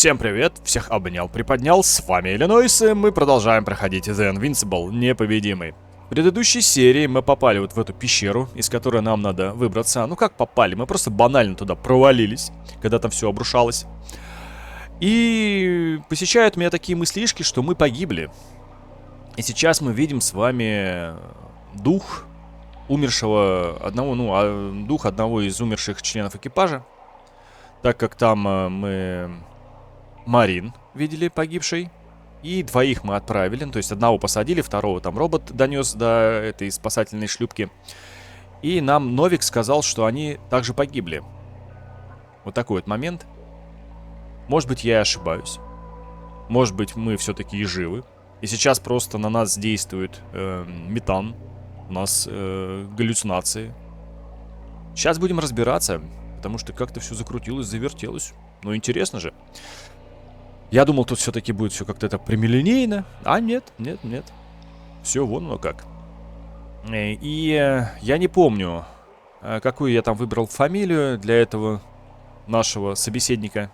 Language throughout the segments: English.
Всем привет, всех обнял, приподнял, с вами Иллинойс, и мы продолжаем проходить The Invincible, непобедимый. В предыдущей серии мы попали вот в эту пещеру, из которой нам надо выбраться. Ну как попали, мы просто банально туда провалились, когда там все обрушалось. И посещают меня такие мыслишки, что мы погибли. И сейчас мы видим с вами дух умершего одного, дух одного из умерших членов экипажа. Так как там мы Марин видели погибшей, и двоих мы отправили, то есть одного посадили, второго там робот донес до этой спасательной шлюпки. И нам Новик сказал, что они также погибли. Вот такой вот момент. Может быть, я ошибаюсь. Может быть, мы все-таки и живы. И сейчас просто на нас действует метан. У нас галлюцинации. Сейчас будем разбираться, потому что как-то все закрутилось, завертелось. Ну, интересно же. Я думал, тут все-таки будет все как-то это прямолинейно. А нет. Все вон оно как. И я не помню, какую я там выбрал фамилию для этого нашего собеседника.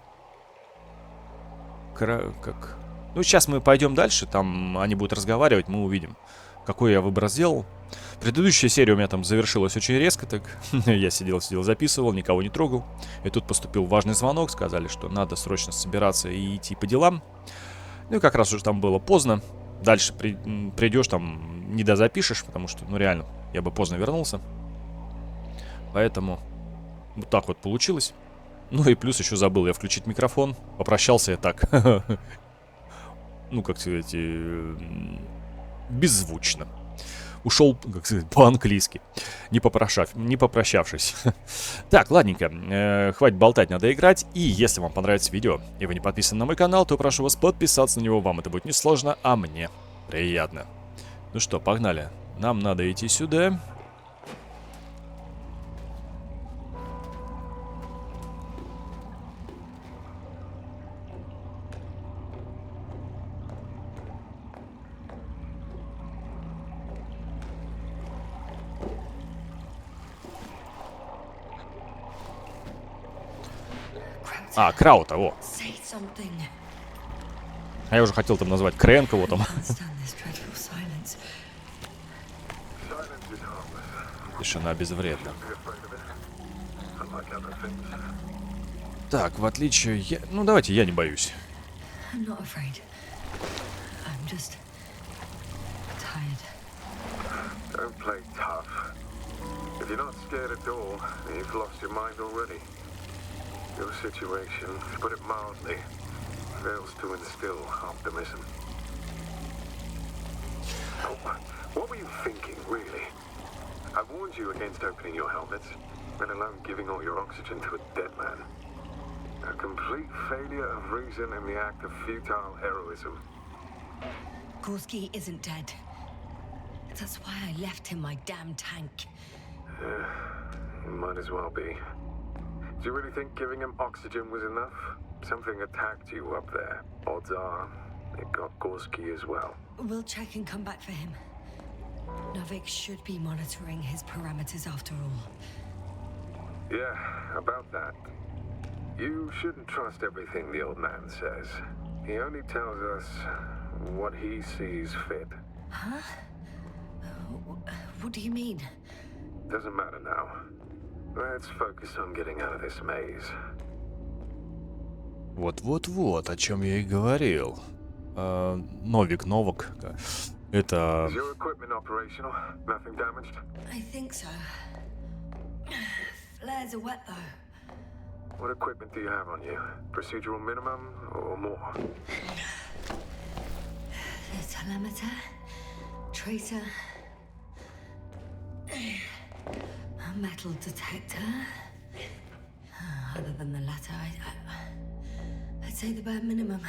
Как? Ну, сейчас мы пойдем дальше, там они будут разговаривать, мы увидим, какой я выбор сделал. Предыдущая серия у меня там завершилась очень резко, так я сидел, записывал, никого не трогал. И тут поступил важный звонок, сказали, что надо срочно собираться и идти по делам. Ну и как раз уже там было поздно. Дальше придешь, там не дозапишешь, потому что, ну реально, я бы поздно вернулся. Поэтому вот так вот получилось. Ну и плюс еще забыл я включить микрофон. Попрощался я так. Ну, как сказать, беззвучно. Ушел, как сказать, по-английски, не попрощавшись. Так, ладненько, хватит болтать, надо играть. И если вам понравится видео, и вы не подписаны на мой канал, то прошу вас подписаться на него. Вам это будет несложно, а мне приятно. Ну что, погнали. Нам надо идти сюда. А, Краута, о. А я уже хотел там назвать Крэнк его там. Тишина безвредна. Так, в отличие... Ну, давайте, я не боюсь. Your situation, to put it mildly, fails to instill optimism. Oh, what were you thinking, really? I warned you against opening your helmets, let alone giving all your oxygen to a dead man. A complete failure of reason in the act of futile heroism. Gorski isn't dead. That's why I left him my damn tank. It might as well be. Do you really think giving him oxygen was enough? Something attacked you up there. Odds are, it got Gorski as well. We'll check and come back for him. Novik should be monitoring his parameters after all. Yeah, about that. You shouldn't trust everything the old man says. He only tells us what he sees fit. Huh? What do you mean? Doesn't matter now. Let's focus on getting out of this maze. Вот, о чем я и говорил. Новик. Это... Is your equipment operational? Nothing damaged? I think so. Flares are wet though. What equipment do you have on you? Procedural minimum or more? The telemeter, tracer, a metal detector. Other than the latter, I'd say the bare minimum.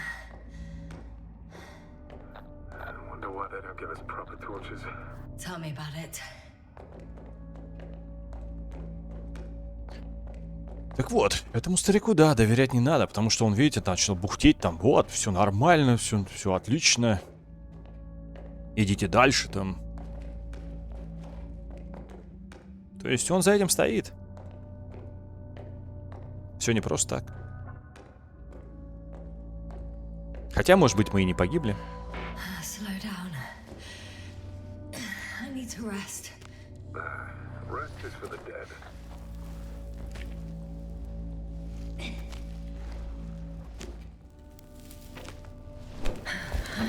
I wonder why they don't give us proper torches. Tell me about it. Так вот, этому старику, да, доверять не надо, потому что он, видите, начал бухтеть там, вот, все нормально, все отлично. Идите дальше там. То есть он за этим стоит. Все не просто так. Хотя, может быть, мы и не погибли. Slow down. I need to rest. Rest is for the dead.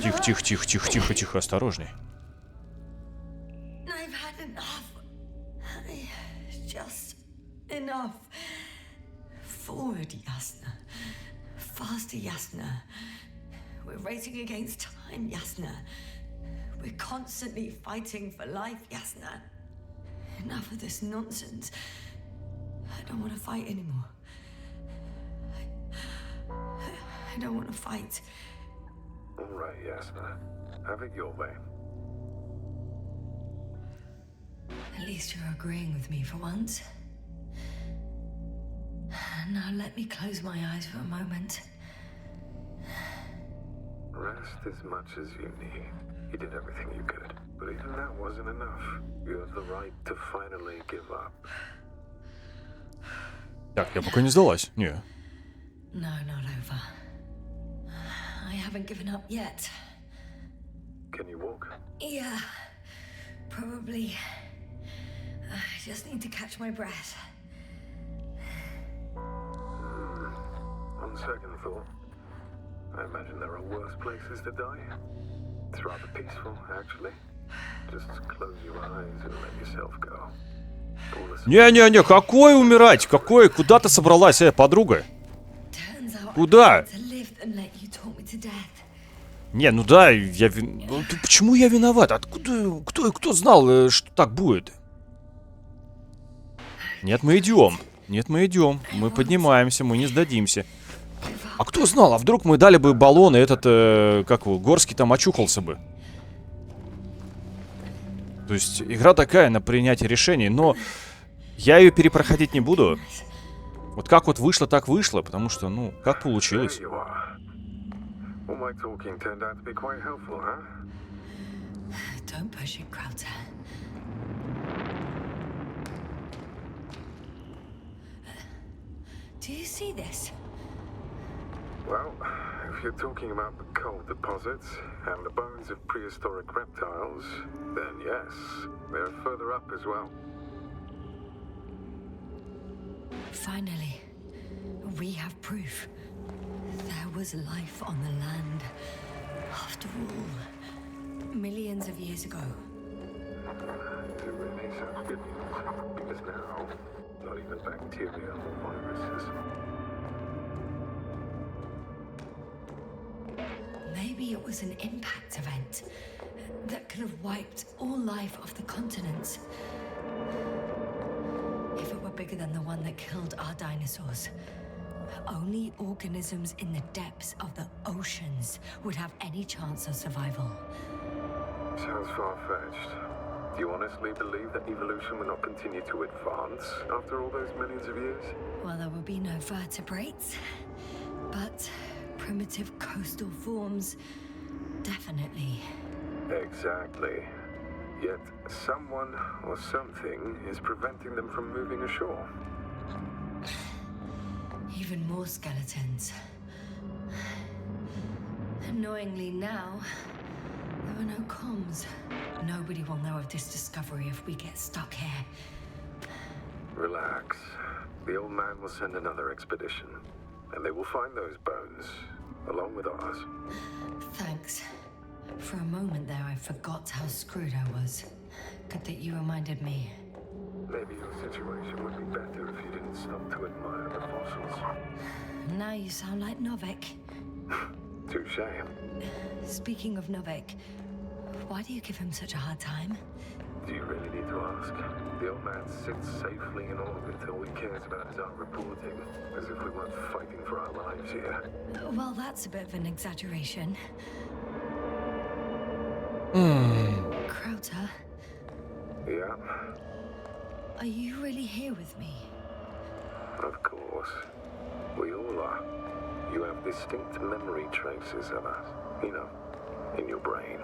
Тихо, тихо, тихо, тихо, тихо, тихо, осторожней. I've had enough. Just enough. Forward, Yasna. Faster, Yasna. We're racing against time, Yasna. We're constantly fighting for life, Yasna. Enough of this nonsense. I don't want to fight anymore. I don't want to fight. All right, Yasna. Have it your way. At least you're agreeing with me for once. Now let me close my eyes for a moment. Rest as much as you need. You did everything you could. But even that wasn't enough. You have the right to finally give up. Так, я пока не сдалась. Не. No, not over. I haven't given up yet. Can you walk? Yeah, probably. I just need to catch my breath. On second thought, I imagine there are worse places to die. It's rather peaceful, actually. Just close your eyes and let yourself go. Не-не-не, какой умирать? Какой? Куда ты собралась, подруга? Куда? Не, ну да, ну, почему я виноват? Откуда? Кто знал, что так будет? Нет, мы идем. Нет, мы идем. Мы поднимаемся, мы не сдадимся. А кто знал? А вдруг мы дали бы баллон, и этот, как его, Горский там очухался бы? То есть игра такая на принятие решений, но я ее перепроходить не буду. Вот как вот вышло, так вышло, потому что, ну, как получилось. Well, if you're talking about the coal deposits and the bones of prehistoric reptiles, then yes, they're further up as well. Finally, we have proof. There was life on the land. After all, millions of years ago. It really sounds good news, because now, not even bacteria or viruses. Maybe it was an impact event that could have wiped all life off the continents. If it were bigger than the one that killed our dinosaurs, only organisms in the depths of the oceans would have any chance of survival. Sounds far-fetched. Do you honestly believe that evolution will not continue to advance after all those millions of years? Well, there will be no vertebrates, but primitive coastal forms, definitely. Exactly. Yet someone or something is preventing them from moving ashore. Even more skeletons. Annoyingly now, there are no comms. Nobody will know of this discovery if we get stuck here. Relax. The old man will send another expedition, and they will find those bones, along with ours. Thanks. For a moment there, I forgot how screwed I was. Good that you reminded me. Maybe your situation would be better if you didn't stop to admire the fossils. Now you sound like Novik. Touche. Speaking of Novik, why do you give him such a hard time? Do you really need to ask? The old man sits safely in orbit. All he cares about is our reporting, as if we weren't fighting for our lives here. Well, that's a bit of an exaggeration. Krauter, Yeah, are you really here with me? of course. We all are. You have distinct memory traces of us, you know, in your brain.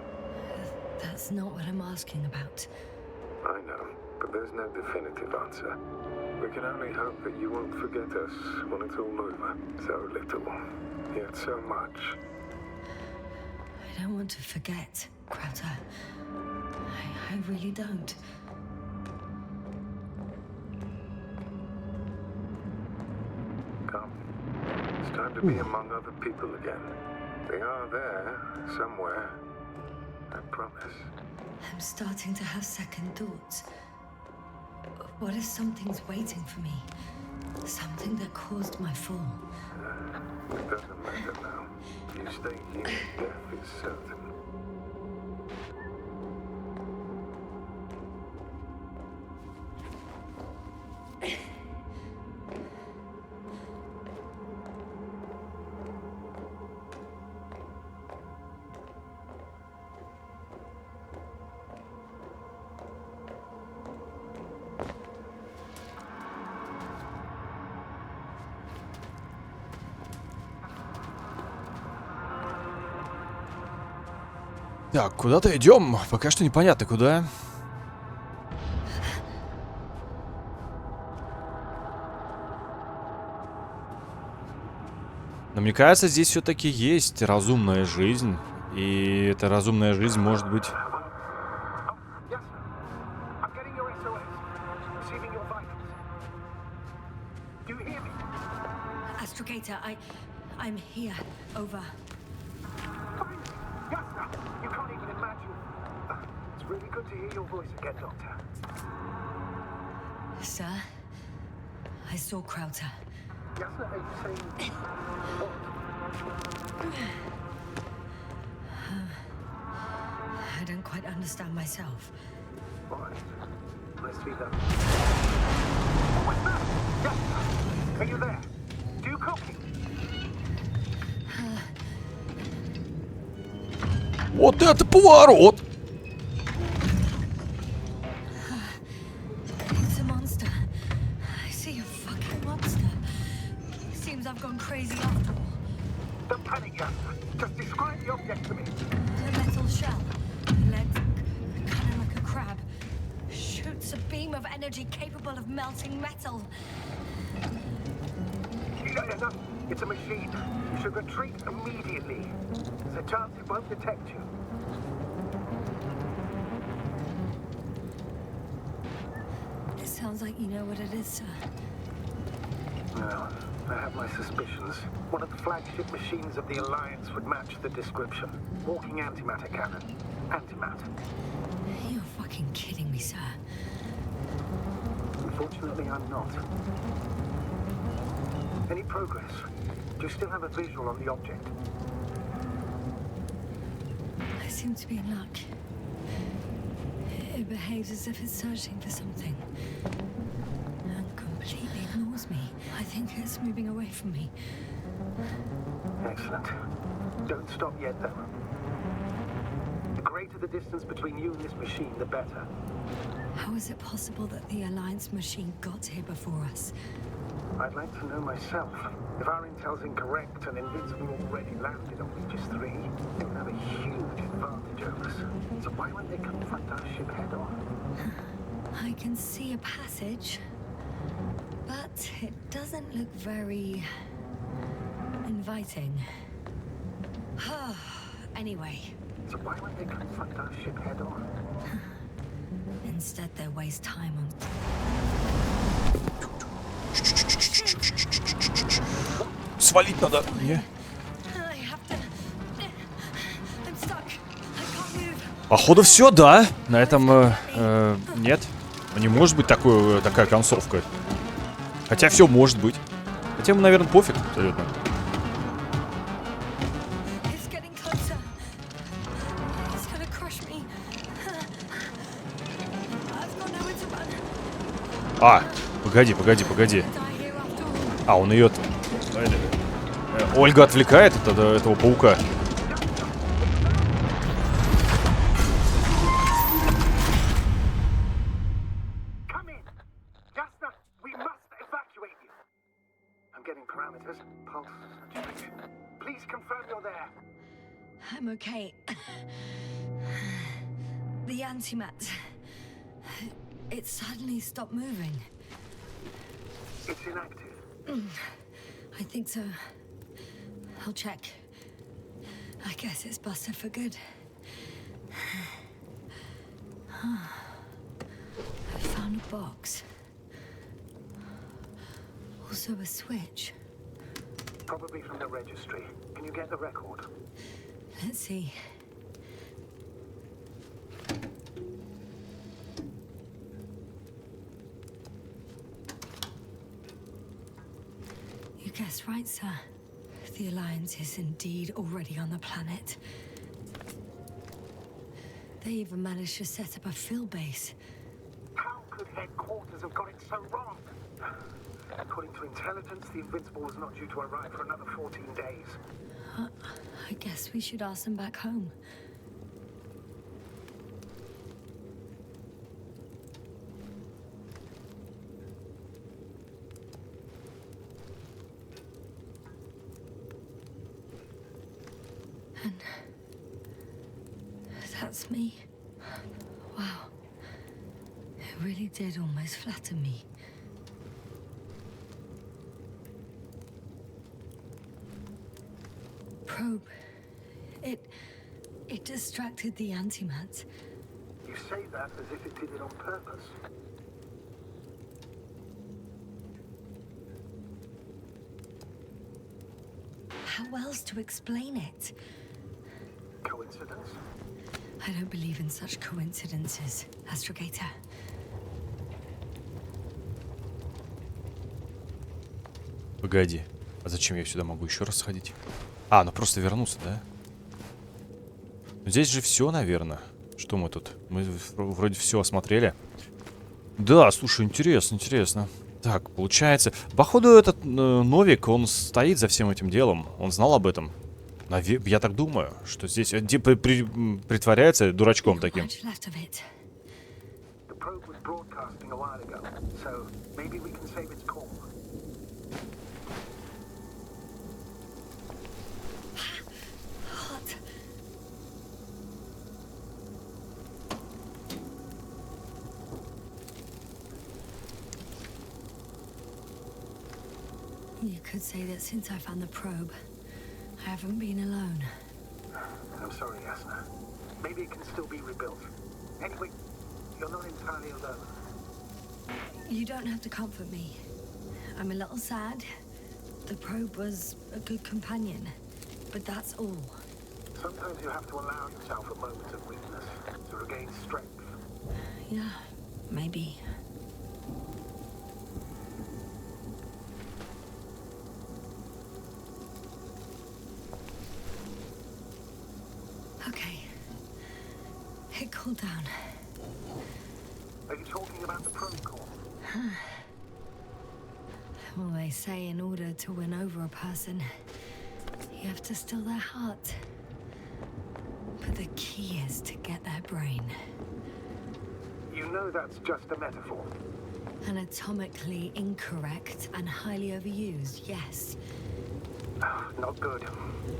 That's not what I'm asking about. I know, but there's no definitive answer. We can only hope that you won't forget us when it's all over. So little, yet so much. I don't want to forget, Krauter. I really don't. Come. It's time to be among other people again. They are there, somewhere. I promise. I'm starting to have second thoughts. What if something's waiting for me? Something that caused my fall? It doesn't matter now. If you stay here, death is certain. Так, куда-то идем. Пока что непонятно куда. Но мне кажется, здесь все-таки есть разумная жизнь. И эта разумная жизнь может быть... Astrogator, I'm here. Over. Yasna, you can't even imagine. It's really good to hear your voice again, Doctor. Sir, I saw Krauter. Yasna, are you saying what? I don't quite understand myself. All right, let's see that. What's that? Yasna, are you there? Do you copy? Вот это поворот! It's a monster. I see a fucking monster. Seems I've gone crazy after all. Don't panic, Yasna. Just describe the object to me. A metal shell. Legs kind of like a crab. Shoots a beam of energy capable of melting metal. No, it's a machine. You should retreat immediately. There's a chance it won't detect you. It sounds like you know what it is, sir. No, I have my suspicions. One of the flagship machines of the Alliance would match the description. Walking antimatter cannon. Antimatter. You're fucking kidding me, sir. Unfortunately, I'm not. Any progress? Do you still have a visual on the object? I seem to be in luck. It behaves as if it's searching for something. And completely ignores me. I think it's moving away from me. Excellent. Don't stop yet, though. The greater the distance between you and this machine, the better. How is it possible that the Alliance machine got here before us? I'd like to know myself. If our intel's incorrect and Invincible already landed on Regis III, they would have a huge advantage over us. So why won't they confront our ship head on? I can see a passage, but it doesn't look very inviting. Anyway. So why won't they confront our ship head on? Instead, they waste time on... Свалить надо. Не. Походу все, да. На этом нет. Не может быть такая концовка. Хотя все может быть. Хотя ему, наверное, пофиг абсолютно. А, погоди. А, он ее... Ольга отвлекает от этого паука. I'm okay. The antimat. It suddenly stopped moving. It's inactive. I think so. I'll check. I guess it's busted for good. I found a box. Also a switch. Probably from the registry. Can you get the record? Let's see. You guessed right, sir. The Alliance is indeed already on the planet. They even managed to set up a field base. How could headquarters have got it so wrong? According to intelligence, the Invincible was not due to arrive for another 14 days. I guess we should ask them back home. And that's me. Wow. It really did almost flatter me. Probe. It distracted the antimats. You say that as if it did it on purpose. How else to explain it? Coincidence? I don't believe in such coincidences, Astrogator. Погоди. А зачем я сюда могу еще раз сходить? А, ну просто вернуться, да? Здесь же все, наверное. Что мы тут? Мы вроде все осмотрели. Да, слушай, интересно, интересно. Так, получается... Походу, этот Новик, он стоит за всем этим делом. Он знал об этом. Я так думаю, что здесь притворяется дурачком таким. You could say that since I found the probe, I haven't been alone. I'm sorry, Yasna. Maybe it can still be rebuilt. Anyway, you're not entirely alone. You don't have to comfort me. I'm a little sad. The probe was a good companion, but that's all. Sometimes you have to allow yourself a moment of weakness to regain strength. Yeah, maybe. Okay. It cooled down. Are you talking about the probe core? Well, they say in order to win over a person, you have to steal their heart. But the key is to get their brain. You know that's just a metaphor. Anatomically incorrect and highly overused, yes. Not good.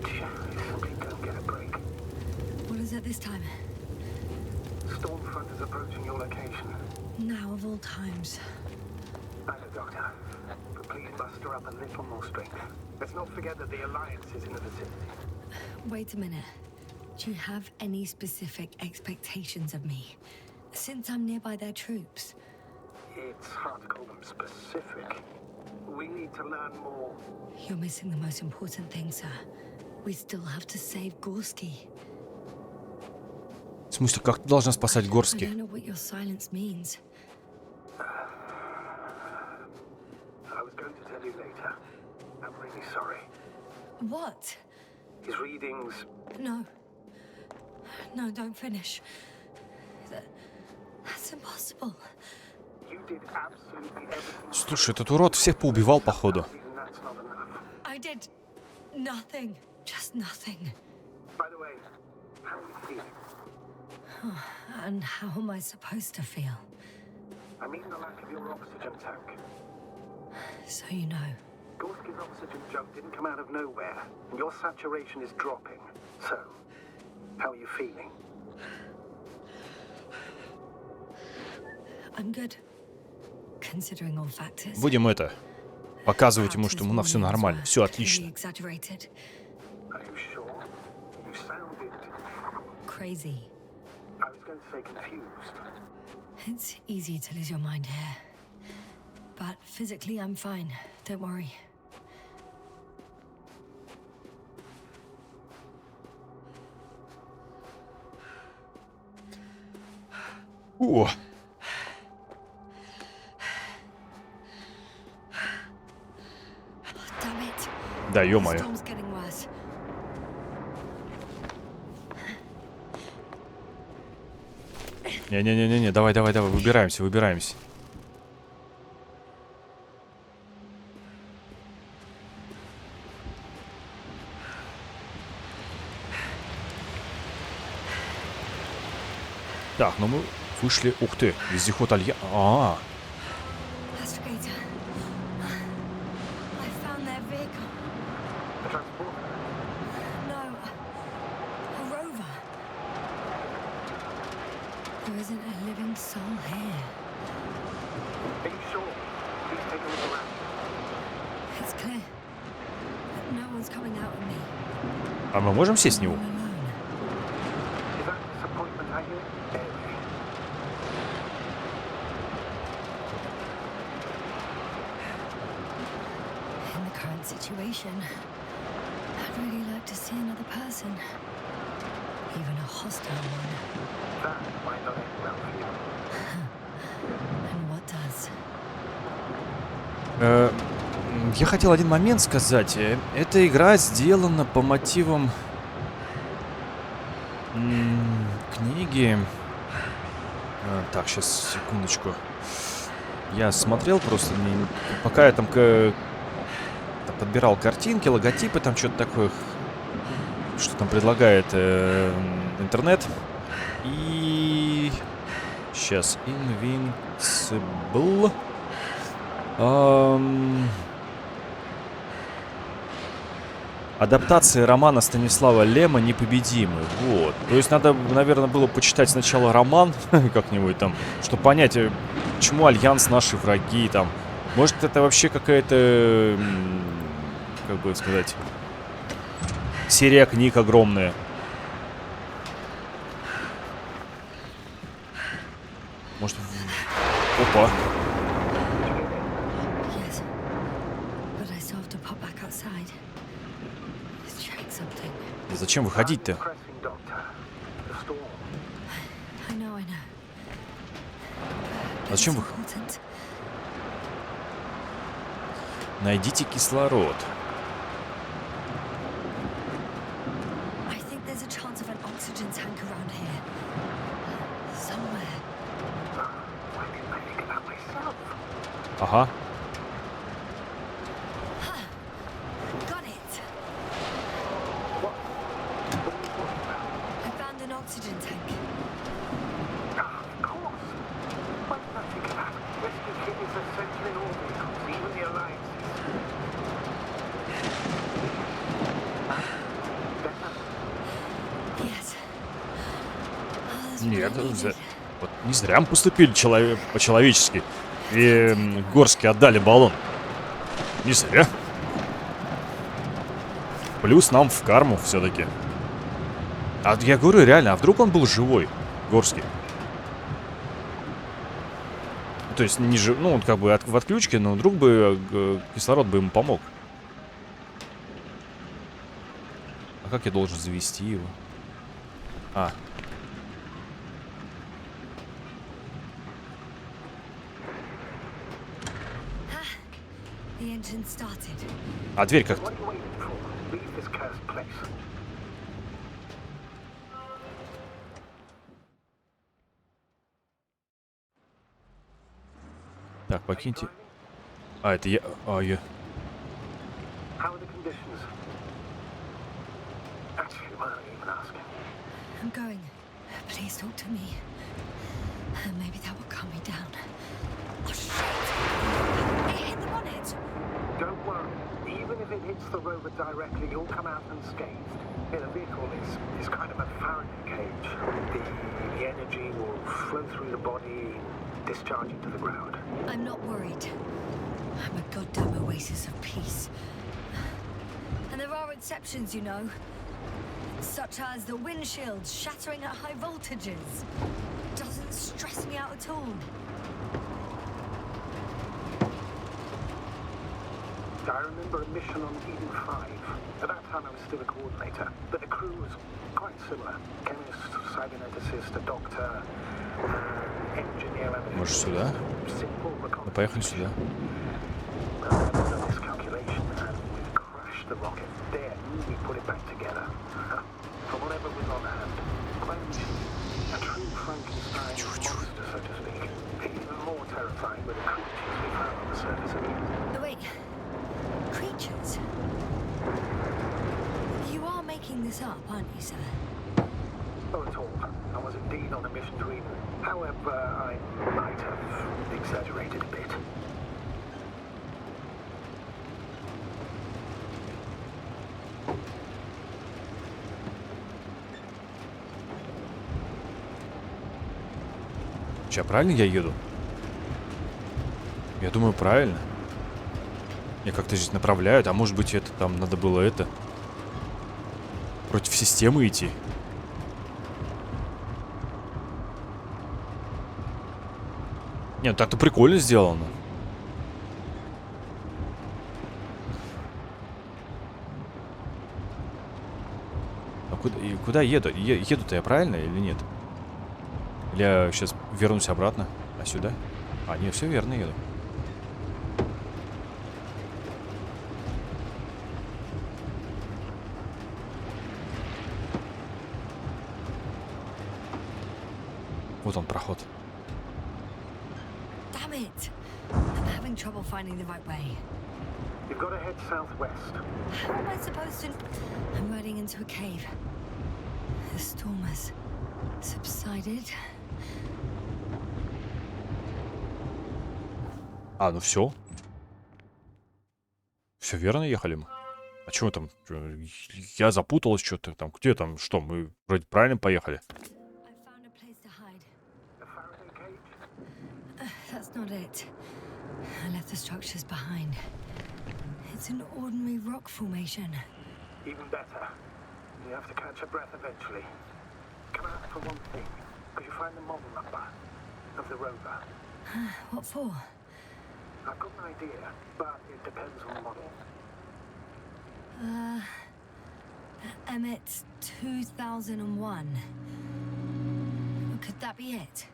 Simply don't get a break. What is it this time? Stormfront is approaching your location. Now of all times. I know, Doctor. But please muster up a little more strength. Let's not forget that the Alliance is in the vicinity. Wait a minute. Do you have any specific expectations of me? Since I'm nearby their troops. It's hard to call them specific. We need to learn more. You're missing the most important thing, sir. We still have to save Gorski. В смысле, как ты должна спасать Горски? I don't know what your silence means. I was going to tell you later. I'm really sorry. What? His readings... No. No, don't finish. That's impossible. You did absolutely everything. Слушай, этот урод всех поубивал, походу. Even that's not enough. I did nothing. Just nothing. By the way, how are you feeling? And how am I supposed to feel? I mean the lack of your oxygen tank. So you know. Gorski's oxygen jug didn't come out of nowhere, and your saturation is dropping. So, how are you feeling? I'm good. Considering all factors. Будем показывать ему, что у нас все нормально, все отлично. Are you sure? You sounded... Crazy. I was going to say confused. It's easy to lose your mind here. But physically, I'm fine. Don't worry. О! Damn it. Да, The ё-моё. storm's getting worse. Не-не-не-не, давай, выбираемся. Так, ну мы вышли. Ух ты, вездеход Альянс. Astrogator. I found their vehicle. A transporter? No, a rover. There isn't a living soul here. Are you sure? Please take a look around. It's clear that no one's coming out of me. А мы можем сесть с него? All alone. Is that disappointment I hear? Barely. In the current situation, I'd really like to see another person. Even a hostile one. That might not end well for you. And what does? Я хотел один момент сказать. Эта игра сделана по мотивам книги. Так, сейчас, секундочку. Я смотрел просто, пока я там подбирал картинки, логотипы, там что-то такое, что там предлагает интернет. И сейчас Invincible. Адаптация романа Станислава Лема «Непобедимый». Вот. То есть надо, наверное, было почитать сначала роман как-нибудь там, чтобы понять, почему Альянс наши враги там. Может, это вообще какая-то, как бы сказать, серия книг огромная. Может, опа. Yes. But I still have to pop back outside. Check something. Зачем выходить-то? Pressing, Doctor. The storm. I know. Зачем It's вы? important. Найдите кислород. I think there's a chance of an oxygen tank around here. Somewhere. Why didn't I think of that myself? Ага. Got it. What? What are you talking about? I found an oxygen tank. Of course. Why didn't I think of that? Rescue kit is essential in all vehicles, even the Alliance's. Better? Yes. Oh, that's Нет, what I needed. вот не зря мы поступили по-человечески. И Горски отдали баллон. Не зря. Плюс нам в карму все-таки. А я говорю, реально, а вдруг он был живой, Горский? То есть, не жив... ну, он как бы в отключке, но вдруг бы кислород бы ему помог. А как я должен завести его? А. The engine started. А дверь как... What are you waiting for? Leave this cursed place. Так, покиньте... А, это я... А, я... How are the conditions? Actually, why don't you even ask him? I'm going. Please talk to me. Maybe that will calm me down. Oh, shit! It hit the bonnet! Don't worry. Even if it hits the rover directly, you'll come out unscathed. In a vehicle, it's kind of a Faraday cage. The energy will flow through the body, discharge into the ground. I'm not worried. I'm a goddamn oasis of peace. And there are exceptions, you know. such as the windshield shattering at high voltages. Doesn't stress me out at all. I remember a mission on Eden 5. At that time I was still a coordinator, but the crew was quite similar. Chemist, cyberneticist, a doctor, engineer, and Может, сюда? simple Ну, поехали сюда. miscalculation and we crashed the rocket. Then we put it back together. From whatever was on hand. Quite a true Frankenstein monster, so to speak. Even more terrifying were the creatures we found on the surface of it. Oh, wait. Creatures? You are making this up, aren't you, sir? Not at all. I was indeed on a mission to Eden. However, I might have exaggerated a bit. Че, правильно я еду? Я думаю, правильно. Меня как-то здесь направляют, а может быть это там надо было это против системы идти. Не, ну так-то прикольно сделано. А куда еду? Еду-то я правильно или нет? Или я сейчас вернусь обратно? А сюда? А, нет, все верно еду. Вот он, проход. Damn it! I'm having trouble finding the right way. You've got to head southwest. How am I supposed to... I'm riding into a cave. The storm has subsided. А, ну все. Все верно ехали мы. А чего там? Я запуталась что-то там. Где там? Что? Мы вроде правильно поехали. I found a place to hide. A Faraday cage? That's not it. I left the structures behind. It's an ordinary rock formation. Even better. You have to catch your breath eventually. Can I ask for one thing? Could you find the model number of the rover? What for? I've got an idea, but it depends on the model. Emmet 2001. Could that be it?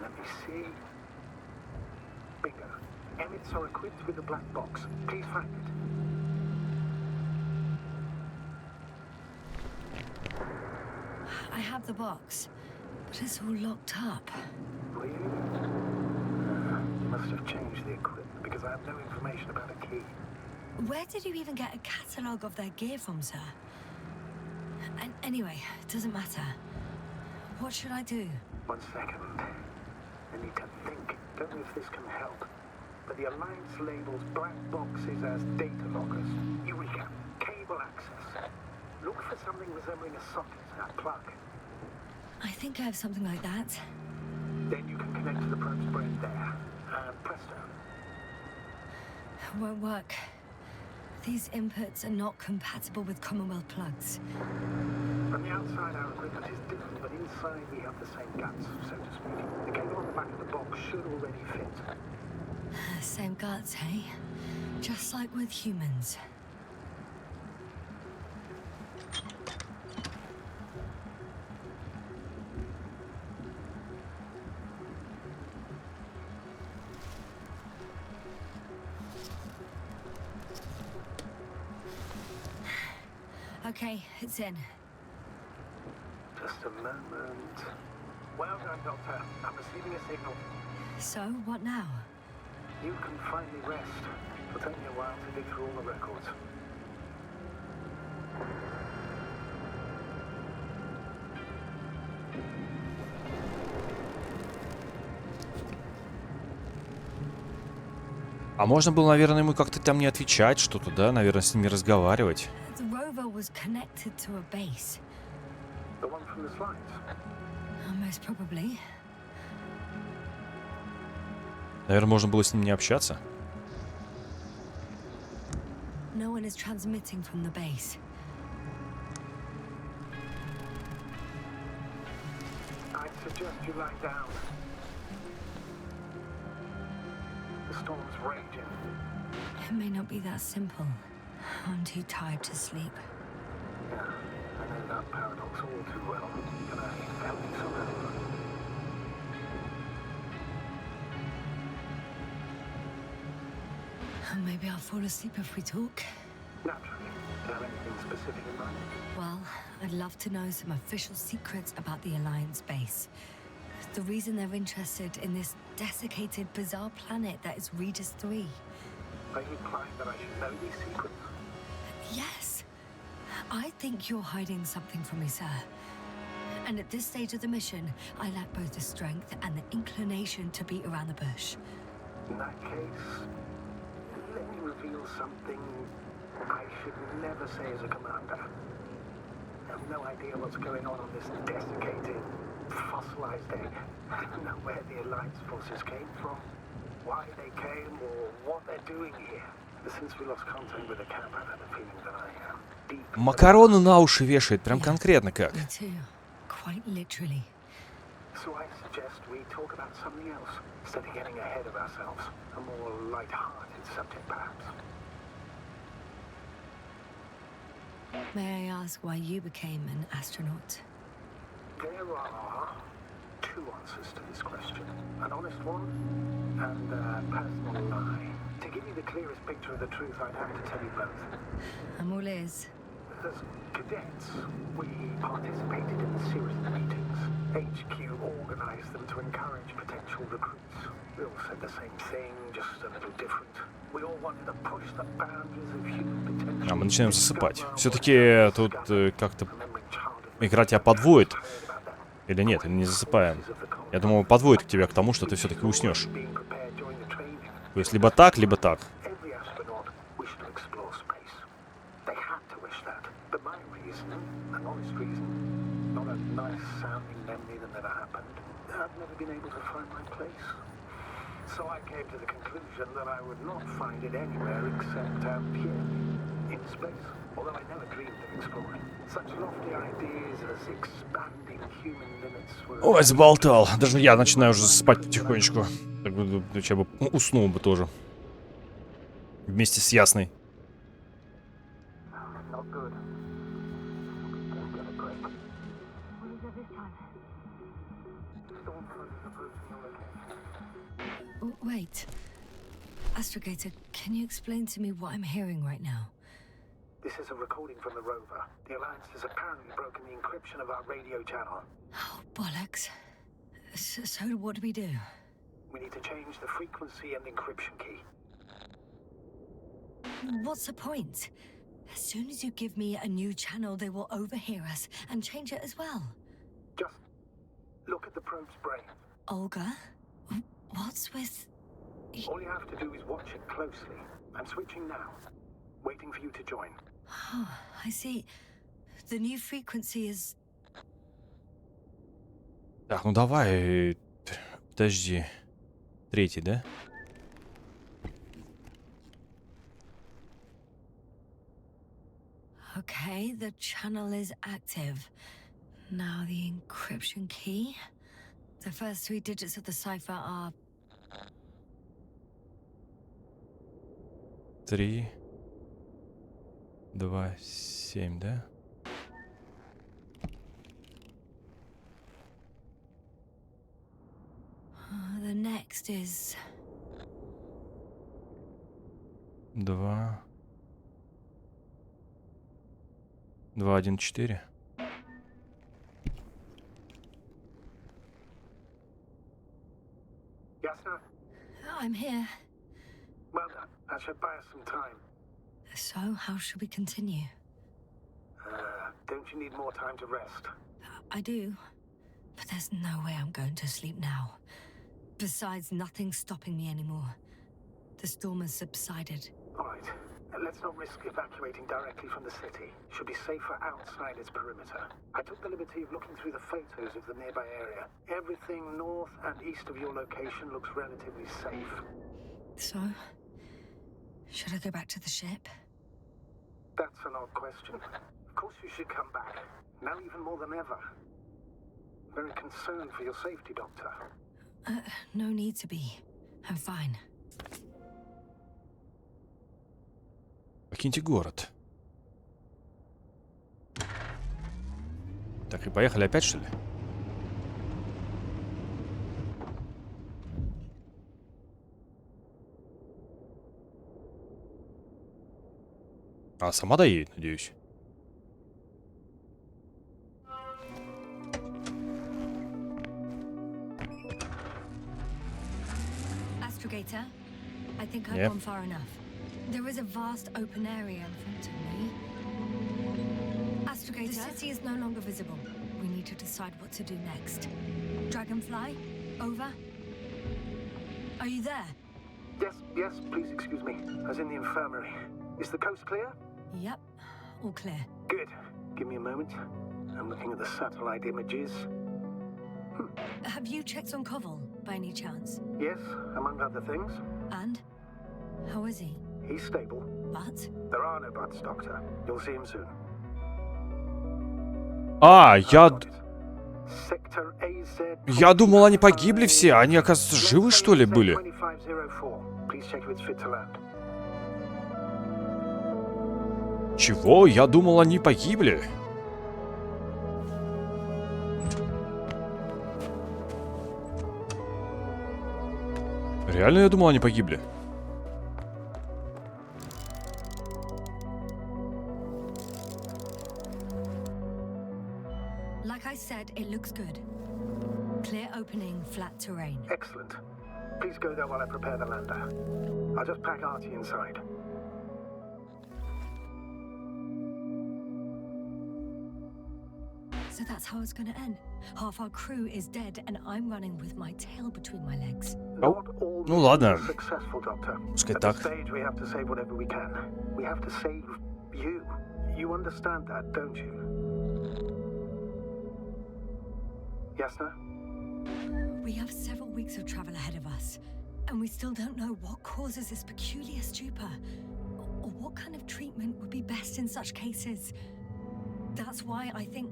Let me see. Bingo. Emmets are equipped with a black box. Please find it. I have the box, but it's all locked up. Really? You must have changed the equipment because I have no information about a key. Where did you even get a catalogue of their gear from, sir? And anyway, it doesn't matter. What should I do? 1 second. I need to think. Don't know if this can help. But the Alliance labels black boxes as data loggers. Eureka. Cable access. Look for something resembling a socket, a plug. I think I have something like that. Then you can connect to the probe's brain there. And presto. Won't work. These inputs are not compatible with Commonwealth plugs. From the outside, our equipment is different, but inside we have the same guts, so to speak. The cable on the back of the box should already fit. Same guts, hey? Just like with humans. Okay, it's in. Just a moment. Well done, Doctor. I'm receiving a signal. So, what now? You can finally rest. It'll take me a while to dig through all the records. А можно было, наверное, ему как-то там не отвечать что-то, да? Наверное, с ними разговаривать. The rover was connected to a base. The one from the slides. Most probably. Наверное, можно было с ним не общаться. No one is transmitting from the base. suggest you lie down. The storm's raging. It may not be that simple. I'm too tired to sleep. Yeah, I know that paradox all too well. Can I help you somehow? Maybe I'll fall asleep if we talk. Naturally. Do you have anything specific in mind? Well, I'd love to know some official secrets about the Alliance base. The reason they're interested in this desiccated, bizarre planet that is Regis III. Are you implying that I should know these secrets? Yes. I think you're hiding something from me, sir. And at this stage of the mission, I lack both the strength and the inclination to beat around the bush. In that case, let me reveal something I should never say as a commander. I have no idea what's going on this desiccated, fossilized egg. I don't know where the Alliance forces came from, why they came, or what they're doing here. Since we lost contact with the camp, I've had a feeling that I am deep. Макароны на уши вешает, прям конкретно как. Me too. Quite literally. So I suggest we talk about something else, instead of getting ahead of ourselves. A more light-hearted subject, perhaps. May I ask why you became an astronaut? There are two answers to this question. An honest one and a personal lie. To give you the clearest picture of the truth, I'd have to tell you both. I'm all ears. As cadets, we participated in the series of meetings. HQ organized them to encourage potential recruits. We all said the same thing, just a little different. We all wanted to push the boundaries of human potential. А мы начинаем засыпать. Все-таки тут как-то игра тебя подводит. Или нет, или не засыпаем. Я думаю, подводит тебя к тому, что ты все-таки уснешь. То есть либо так, либо так. So I came to the conclusion that I would not find it anywhere except here, in space. Although I never dreamed of exploring. Such lofty ideas as expanding human limits were... Ой, заболтал. Даже я начинаю уже засыпать потихонечку. Так бы, я бы уснул бы тоже. Вместе с Ясной. Not good. Can't get a break. What is it this time? Storm front is approaching your location. Oh, wait. Astrogator, can you explain to me what I'm hearing right now? This is a recording from the rover. The Alliance has apparently broken the encryption of our radio channel. Oh, bollocks. So what do we do? We need to change the frequency and encryption key. What's the point? As soon as you give me a new channel, they will overhear us and change it as well. Just look at the probe's brain. Olga? What's with... All you have to do is watch it closely. I'm switching now. Waiting for you to join. Oh, I see. The new frequency is... Так, ну давай. Подожди. Третий, да? Okay, the channel is active. Now the encryption key. The first 3 digits of the cipher are... 3, 2, 7, да? The next is... 2, 1, 4. Yasna? I'm here. Well done. That should buy us some time. So, how should we continue? Don't you need more time to rest? I do. But there's no way I'm going to sleep now. Besides, nothing's stopping me anymore. The storm has subsided. All right. Let's not risk evacuating directly from the city. Should be safer outside its perimeter. I took the liberty of looking through the photos of the nearby area. Everything north and east of your location looks relatively safe. So, should I go back to the ship? That's an odd question. Of course you should come back. Now even more than ever. Very concerned for your safety, Doctor. No need to be. I'm fine. Покиньте город. Так, и поехали опять, что ли? А, сама доедет, надеюсь. Astrogator, I think I've gone far enough. There is a vast open area in front of me. Astrogator, the city is no longer visible. We need to decide what to do next. Dragonfly, over. Are you there? Yes, please excuse me. I was in the infirmary. Is the coast clear? Yep, all clear. Good. Give me a moment. I'm looking at the satellite images. Have you checked on Koval, by any chance? Yes, among other things. And? How is he? He's stable. But? There are no buts, Doctor. You'll see him soon. А, Sector AZ. я думал, они погибли все. Они, оказывается, живы, что ли, были? 2504. Please check if it's fit to land. Чего? Я думал, они погибли. Реально, я думал, они погибли. Like I said, it looks good. Clear opening, flat terrain. Excellent. Please go there while I prepare the lander. I'll just pack Artie inside. So that's how it's gonna end. Half our crew is dead, and I'm running with my tail between my legs. Not all Ну ладно. successful, Doctor. Пускай At так. this stage, we have to save whatever we can. We have to save you. You understand that, don't you? Ясна? We have several weeks of travel ahead of us, and we still don't know what causes this peculiar stupor, or what kind of treatment would be best in such cases. That's why I think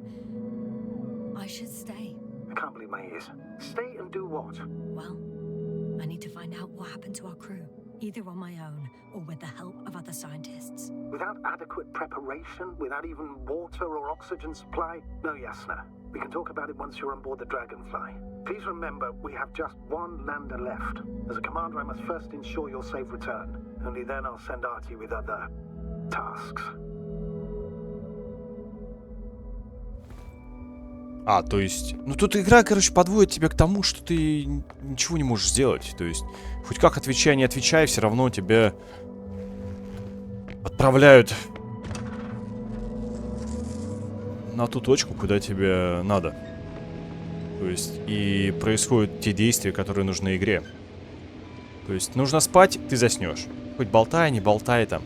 I should stay. I can't believe my ears. Stay and do what? Well, I need to find out what happened to our crew, either on my own or with the help of other scientists. Without adequate preparation, without even water or oxygen supply? No, Yasna. We can talk about it once you're on board the Dragonfly. Please remember, we have just one lander left. As a commander, I must first ensure your safe return. Only then I'll send Artie with other tasks. А, то есть... Ну, тут игра, короче, подводит тебя к тому, что ты ничего не можешь сделать. То есть, хоть как отвечай, не отвечай, все равно тебя отправляют на ту точку, куда тебе надо. То есть, и происходят те действия, которые нужны игре. То есть, нужно спать, ты заснешь. Хоть болтай, не болтай там.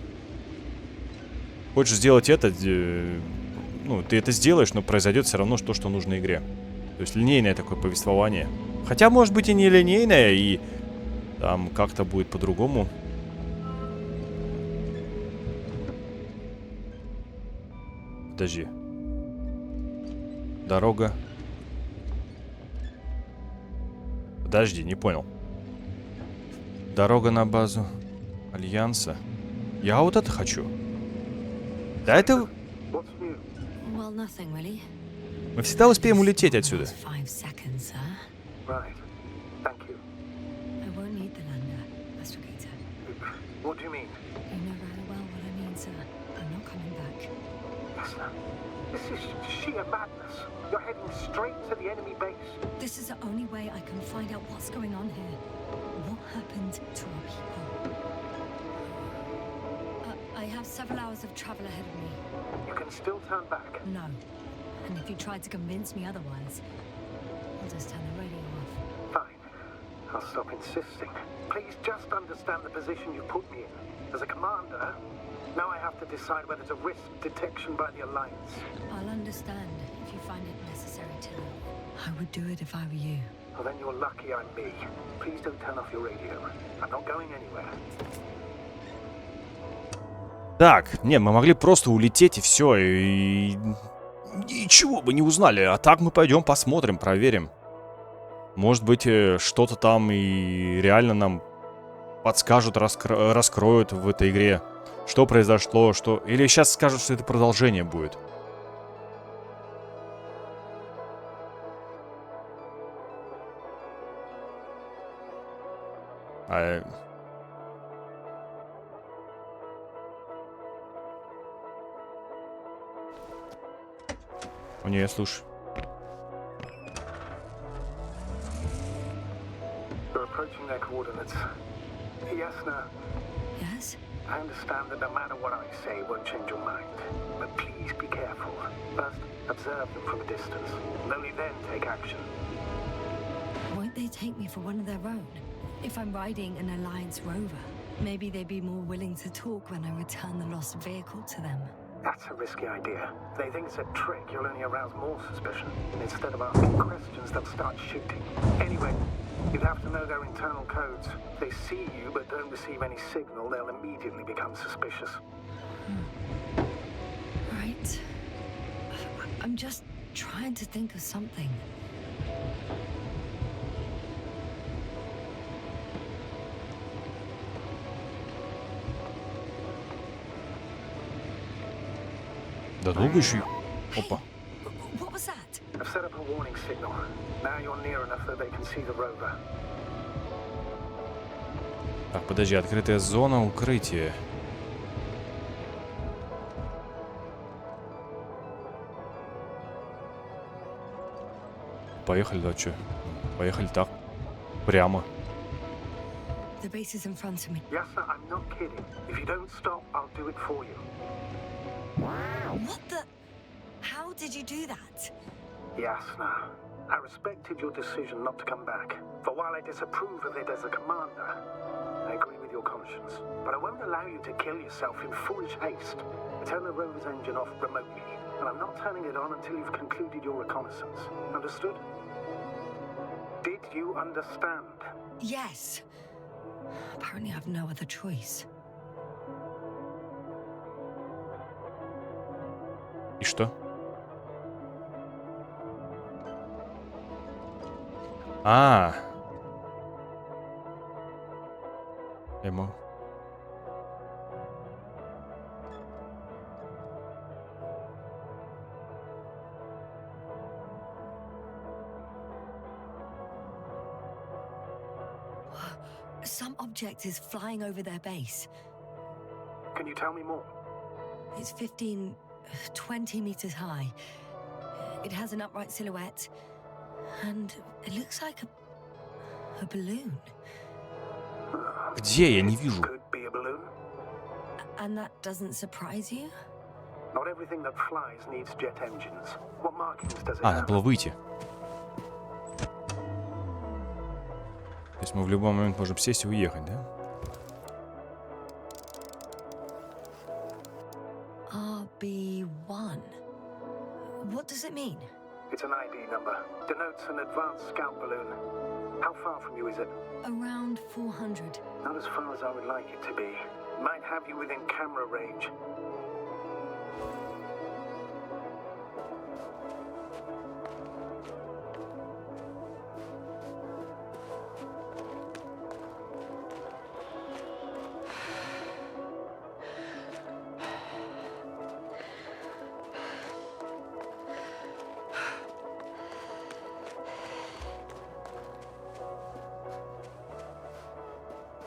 Хочешь сделать это... Ну, ты это сделаешь, но произойдет все равно то, что нужно игре. То есть линейное такое повествование. Хотя, может быть, и не линейное, и там как-то будет по-другому. Подожди. Дорога. Подожди, не понял. Дорога на базу Альянса. Я вот это хочу. Да это... Well, nothing really. Мы всегда успеем улететь отсюда. 5 seconds, sir. Right. Thank you. I won't need the lander, Astrogator. What do you mean? You know very well what I mean, sir. I'm not coming back. Yasna, this is sheer madness. You're heading straight to the enemy base. This is the only way I can find out what's going on here. What happened to our people? I have several hours of travel ahead of me. You can still turn back. No. And if you try to convince me otherwise, I'll just turn the radio off. Fine. I'll stop insisting. Please just understand the position you put me in. As a commander, now I have to decide whether to risk detection by the Alliance. I'll understand if you find it necessary to. I would do it if I were you. Well, then you're lucky I'm me. Please don't turn off your radio. I'm not going anywhere. Так, не, мы могли просто улететь и все. И ничего бы не узнали. А так мы пойдем посмотрим, проверим. Может быть, что-то там и реально нам подскажут, раскроют в этой игре. Что произошло, что... Или сейчас скажут, что это продолжение будет. О, не, слушай. They're approaching their coordinates. Yasna, Yes? I understand that no matter what I say won't change your mind. But please be careful. First, observe them from a distance. And only then take action. Won't they take me for one of their own? If I'm riding an Alliance rover, maybe they'd be more willing to talk when I return the lost vehicle to them. That's a risky idea. If they think it's a trick, you'll only arouse more suspicion. And instead of asking questions, they'll start shooting. Anyway, you'd have to know their internal codes. If they see you but don't receive any signal, they'll immediately become suspicious. Right. I'm just trying to think of something. Да долго еще? Опа. What was that? I've set up a warning signal. Now you're near enough that they can see the rover. Так, подожди, открытая зона, укрытие. Поехали, да, что? Поехали так. Прямо. The base is in front of me. Yasna, I'm not kidding. If you don't stop, I'll do it for you. What the? How did you do that? Yasna, I respected your decision not to come back. For while I disapprove of it as a commander, I agree with your conscience. But I won't allow you to kill yourself in foolish haste. I turn the rover's engine off remotely, and I'm not turning it on until you've concluded your reconnaissance. Understood? Did you understand? Yes. Apparently I have no other choice. И что? А. Ему. Some object is flying over their base. Can you tell me more? It's 15, 20 meters high. It has an upright silhouette, and it looks like a balloon. Где? Я не вижу. Could be a balloon. And that doesn't surprise you? Not everything that flies needs jet engines. What markings does it А, надо have? было выйти. То есть мы в любой момент можем сесть и уехать, да? RB1. What does it mean? It's an ID number. Denotes an advanced scout balloon. How far from you is it? Around 400. Not as far as I would like it to be. Might have you within camera range.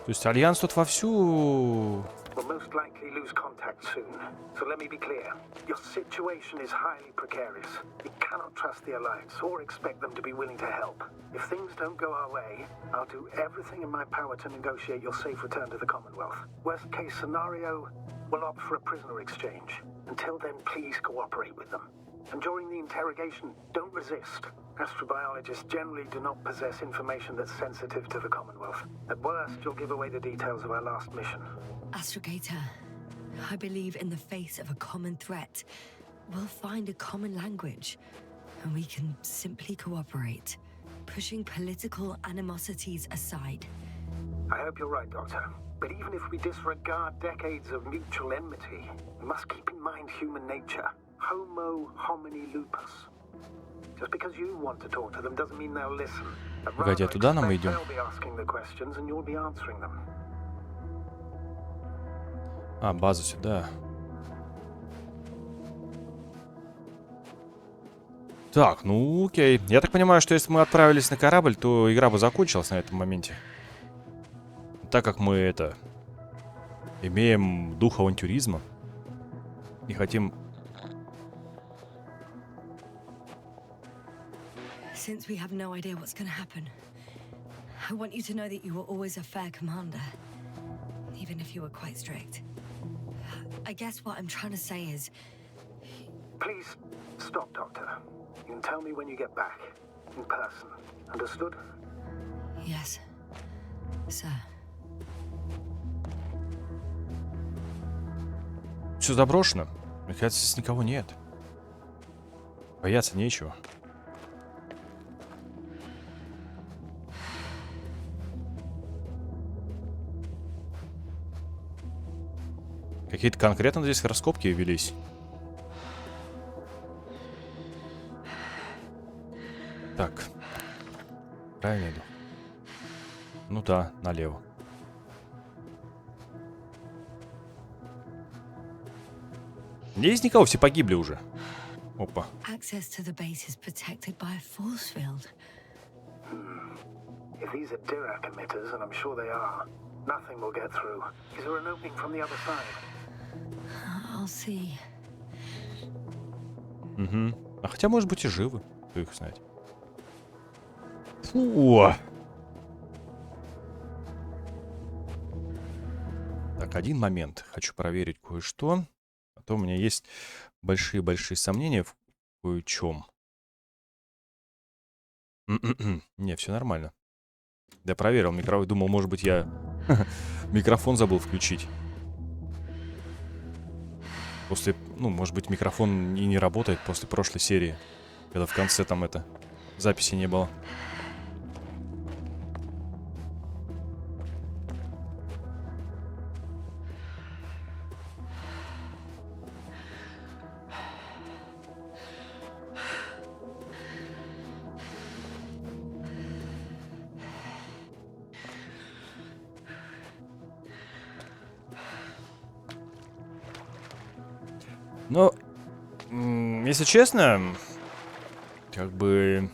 То есть Альянс тут вовсю... We'll most likely lose contact soon. So let me be clear. Your situation is highly precarious. You cannot trust the Alliance or expect them to be willing to help. If things don't go our way, I'll do everything in my power to negotiate your safe return to the Commonwealth. Worst case scenario, we'll opt for a prisoner exchange. Until then, please cooperate with them. And during the interrogation, don't resist. Astrobiologists generally do not possess information that's sensitive to the Commonwealth. At worst, you'll give away the details of our last mission. Astrogator, I believe in the face of a common threat, we'll find a common language, and we can simply cooperate, pushing political animosities aside. I hope you're right, Doctor. But even if we disregard decades of mutual enmity, we must keep in mind human nature. Homo homini lupus. Just because you want to talk to them doesn't mean they'll listen. Погоди, а туда нам идем? They'll be asking the questions and you'll be answering them. А, база сюда. Так, ну окей. Я так понимаю, что если мы отправились на корабль, то игра бы закончилась на этом моменте. Так как мы имеем дух авантюризма и хотим... Since we have no idea what's going to happen, I want you to know that you were always a fair commander, even if you were quite strict. I guess what I'm trying to say is... Please stop, Doctor. You can tell me when you get back. In person. Understood? Yes, sir. Все заброшено. Мне кажется, здесь никого нет. Бояться нечего. Какие-то конкретно здесь раскопки велись. Так. Правильно иду? Ну да, налево. Здесь никого, все погибли уже. Опа. Access to the base is protected by a force field. If these are Dirac emitters, and I'm sure they are, nothing will get through. Is there an opening from the other side? I'll see. Угу. А хотя, может быть, и живы. Кто их знает. Фу. Так, один момент. Хочу проверить кое-что. А то у меня есть большие-большие сомнения в кое-чем. Не, все нормально. Я проверил микрофон. Думал, может быть, я микрофон забыл включить. После, ну, может быть, микрофон и не работает после прошлой серии, когда в конце там записи не было. Но, если честно, как бы,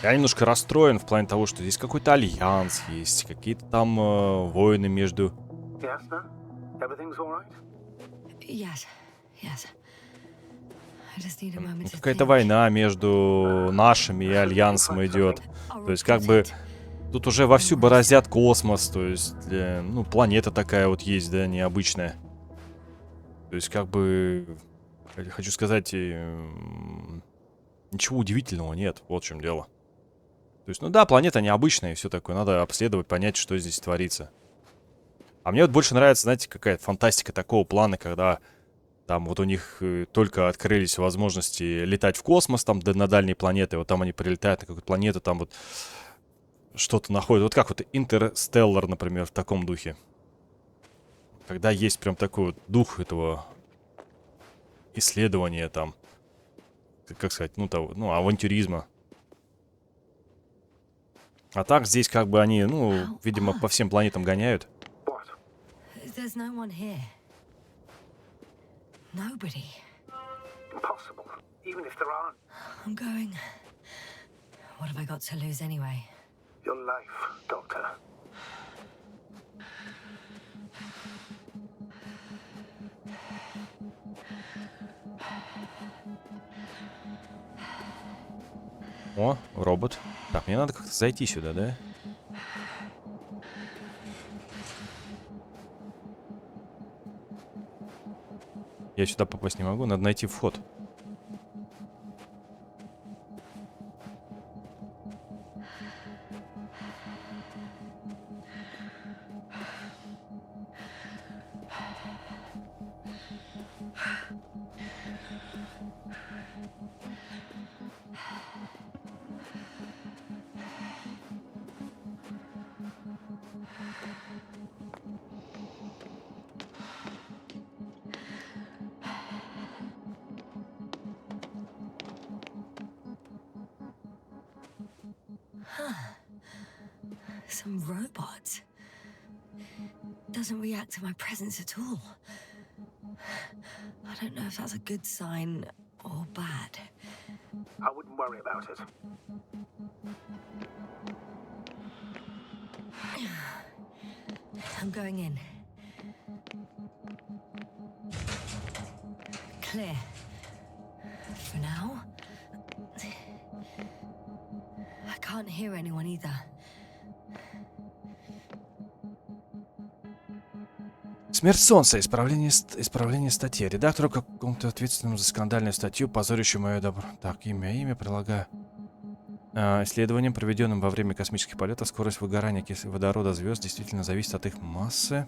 я немножко расстроен в плане того, что здесь какой-то альянс есть, какие-то там войны между... Ясна? Everything's all right? Yes, yes. I just need a moment to Какая-то think. война между нашими и альянсом идет. I'll То есть, report как бы, it. тут уже вовсю бороздят космос, то есть, ну, планета такая вот есть, да, необычная. То есть, как бы, хочу сказать, ничего удивительного нет, вот в чем дело. То есть, ну да, планета необычная и все такое, надо обследовать, понять, что здесь творится. А мне вот больше нравится, знаете, какая-то фантастика такого плана, когда там вот у них только открылись возможности летать в космос, там, на дальние планеты, вот там они прилетают на какую-то планету, там вот что-то находят. Вот как вот Интерстеллар, например, в таком духе. Когда есть прям такой вот дух этого исследования там, как сказать, ну, того, ну, авантюризма. А так здесь как бы они, ну, видимо, по всем планетам гоняют. What? There's no one here. Nobody. Impossible. Even if there aren't. I'm going. What have I got to lose anyway? Your life, Doctor. О, робот. Так, мне надо как-то зайти сюда, да? Я сюда попасть не могу, надо найти вход. Some robot. Doesn't react to my presence at all. I don't know if that's a good sign or bad. I wouldn't worry about it. I'm going in. Clear. For now. I can't hear anyone either. Смерть Солнца. Исправление статьи. Редактору какому-то ответственному за скандальную статью, позорящую мое добро. Так, имя прилагаю. Исследованиям, проведенным во время космических полетов, скорость выгорания водорода звезд действительно зависит от их массы.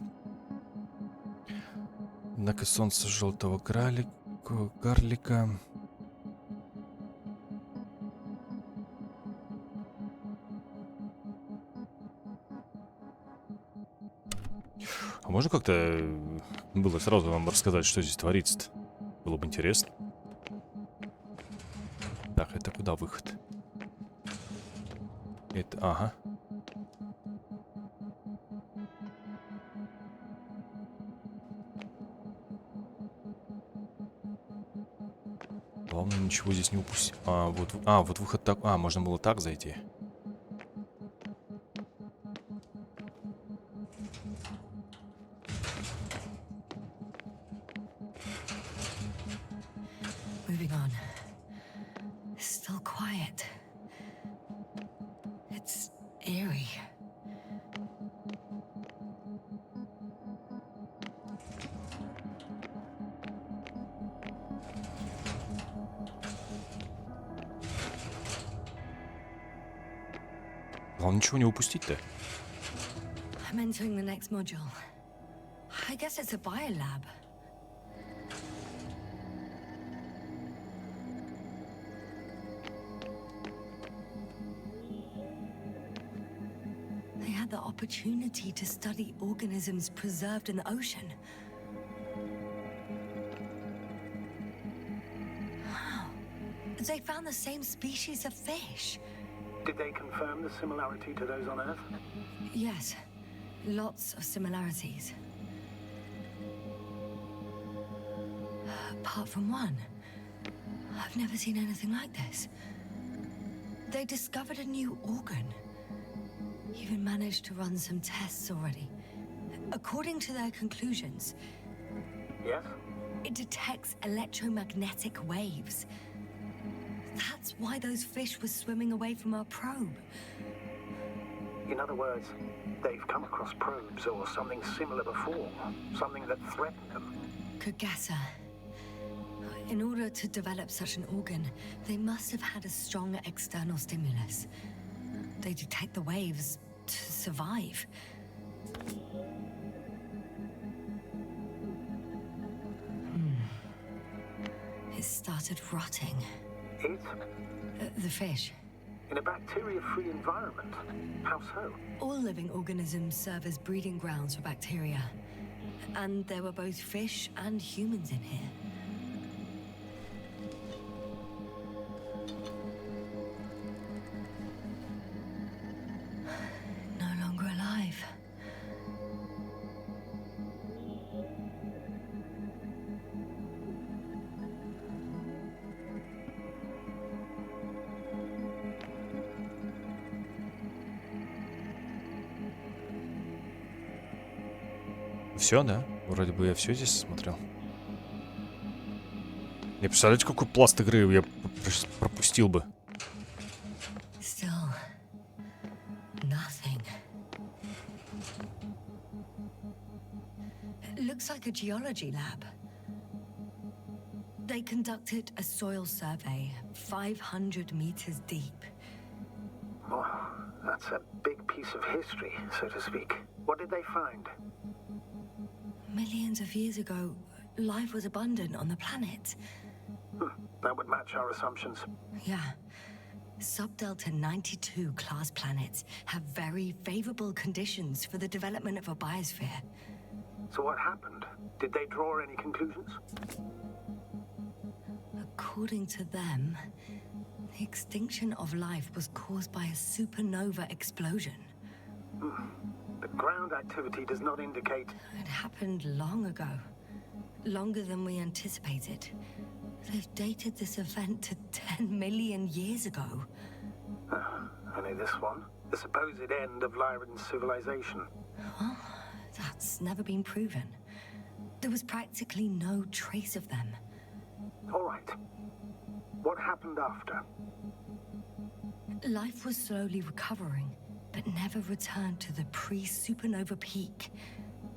Однако Солнце желтого карлика... А можно как-то было сразу вам рассказать, что здесь творится-то? Было бы интересно. Так, это куда выход? Это... Ага. Главное, ничего здесь не упустить. Вот выход так... можно было так зайти. Moving on. Still quiet. It's eerie. Главное, ничего не упустить-то. I'm entering the next module. I guess it's a biolab. They had the opportunity to study organisms preserved in the ocean. Wow. They found the same species of fish. Did they confirm the similarity to those on Earth? Yes, lots of similarities. Apart from one, I've never seen anything like this. They discovered a new organ. Even managed to run some tests already. According to their conclusions, Yes? it detects electromagnetic waves. That's why those fish were swimming away from our probe. In other words, they've come across probes or something similar before. Something that threatened them. Could guess her. In order to develop such an organ, they must have had a strong external stimulus. They detect the waves to survive. It started rotting. It? The fish. In a bacteria-free environment? How so? All living organisms serve as breeding grounds for bacteria. And there were both fish and humans in here. No longer alive. Все, да? Вроде бы я все здесь смотрел. Не представляете, какой пласт игры я пропустил бы. Still nothing. It looks like a geology lab. They conducted a soil survey 500 meters deep. Oh, that's a big piece of history, so to speak. What did they find? Millions of years ago, life was abundant on the planet. That would match our assumptions. Yeah. Subdelta 92 class planets have very favorable conditions for the development of a biosphere. So what happened? Did they draw any conclusions? According to them, The extinction of life was caused by a supernova explosion. The ground activity does not indicate... It happened long ago. Longer than we anticipated. They've dated this event to 10 million years ago. Only this one? The supposed end of Lyran's civilization. Well, that's never been proven. There was practically no trace of them. All right. What happened after? Life was slowly recovering, but never returned to the pre-supernova peak.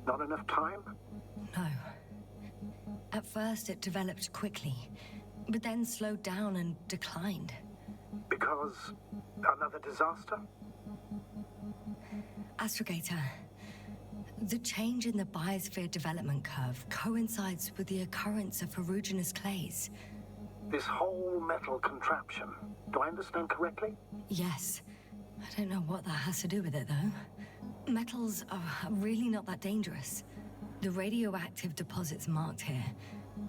Not enough time? No. At first it developed quickly, but then slowed down and declined. Because another disaster? Astrogator, the change in the biosphere development curve coincides with the occurrence of ferruginous clays. This whole metal contraption, do I understand correctly? Yes. I don't know what that has to do with it, though. Metals are really not that dangerous. The radioactive deposits marked here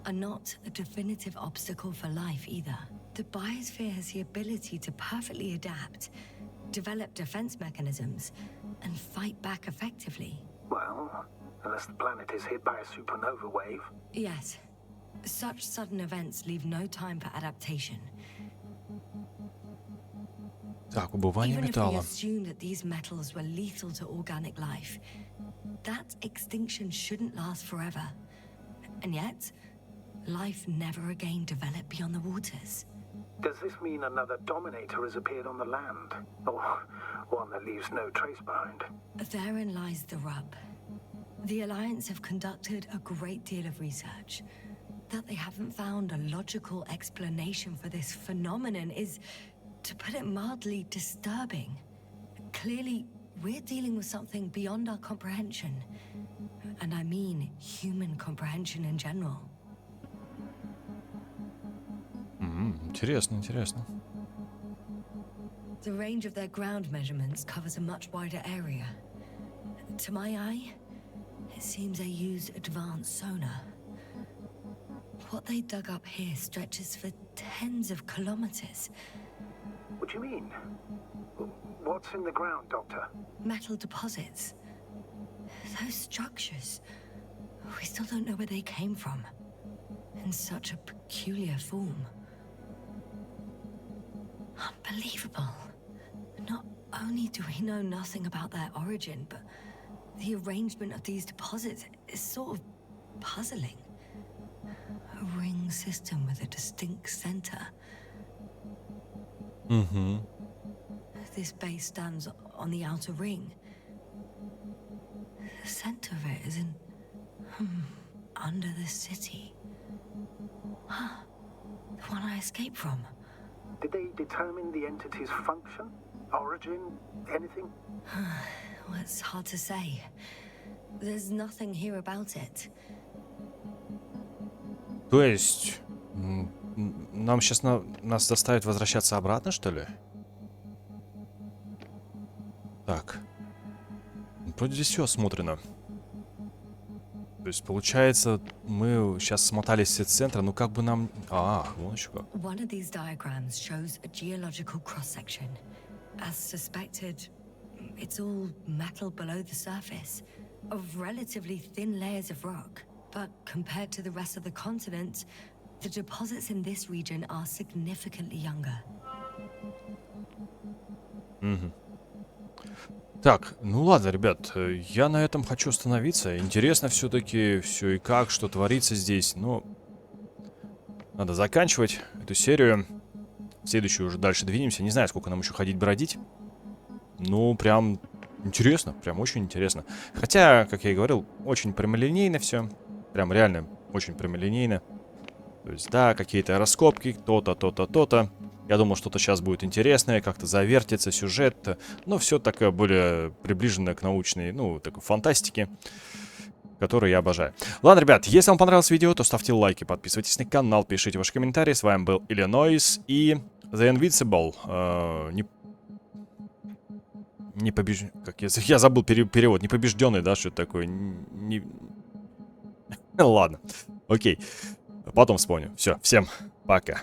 are not a definitive obstacle for life either. The biosphere has the ability to perfectly adapt, develop defense mechanisms, and fight back effectively. Well, unless the planet is hit by a supernova wave. Yes. Such sudden events leave no time for adaptation. Так, убывание Even if we металла. assume that these metals were lethal to organic life, that extinction shouldn't last forever. And yet, life never again developed beyond the waters. Does this mean another dominator has appeared on the land? Or one that leaves no trace behind? Therein lies the rub. The Alliance have conducted a great deal of research. That they haven't found a logical explanation for this phenomenon is, to put it mildly, disturbing. Clearly, we're dealing with something beyond our comprehension. And I mean human comprehension in general. Интересно, интересно. The range of their ground measurements covers a much wider area. To my eye, it seems they use advanced sonar. What they dug up here stretches for tens of kilometers. What do you mean? What's in the ground, Doctor? Metal deposits. Those structures. We still don't know where they came from. In such a peculiar form. Unbelievable. Not only do we know nothing about their origin, but the arrangement of these deposits is sort of puzzling. A ring system with a distinct center. This base stands on the outer ring. The center of it is in... under the city. The one I escaped from. Did they determine the entity's function? Origin? Anything? Well, it's hard to say. There's nothing here about it. То есть, нам сейчас нас заставят возвращаться обратно, что ли? Так. Вроде здесь все осмотрено. То есть, получается, мы сейчас смотались из центра, ну как бы нам... вон еще как. One of these diagrams shows a geological cross-section. As suspected, it's all metal below the surface, of relatively thin layers of rock. But compared to the rest of the continent, the deposits in this region are significantly younger. Так, ну ладно, ребят, я на этом хочу остановиться. Интересно все-таки все и как, что творится здесь, но надо заканчивать эту серию. В следующую уже дальше двинемся. Не знаю, сколько нам еще ходить бродить. Ну, прям интересно, прям очень интересно. Хотя, как я и говорил, очень прямолинейно все. Прям реально очень прямолинейно. То есть, да, какие-то раскопки, то-то, то-то, то-то. Я думал, что-то сейчас будет интересное, как-то завертится сюжет. Но все такое более приближенное к научной, ну, такой фантастике, которую я обожаю. Ладно, ребят, если вам понравилось видео, то ставьте лайки, подписывайтесь на канал, пишите ваши комментарии. С вами был Иллинойс и The Invincible. Как я забыл перевод. Непобежденный, да, что это такое? Ладно, окей. Потом вспомню. Все, всем пока.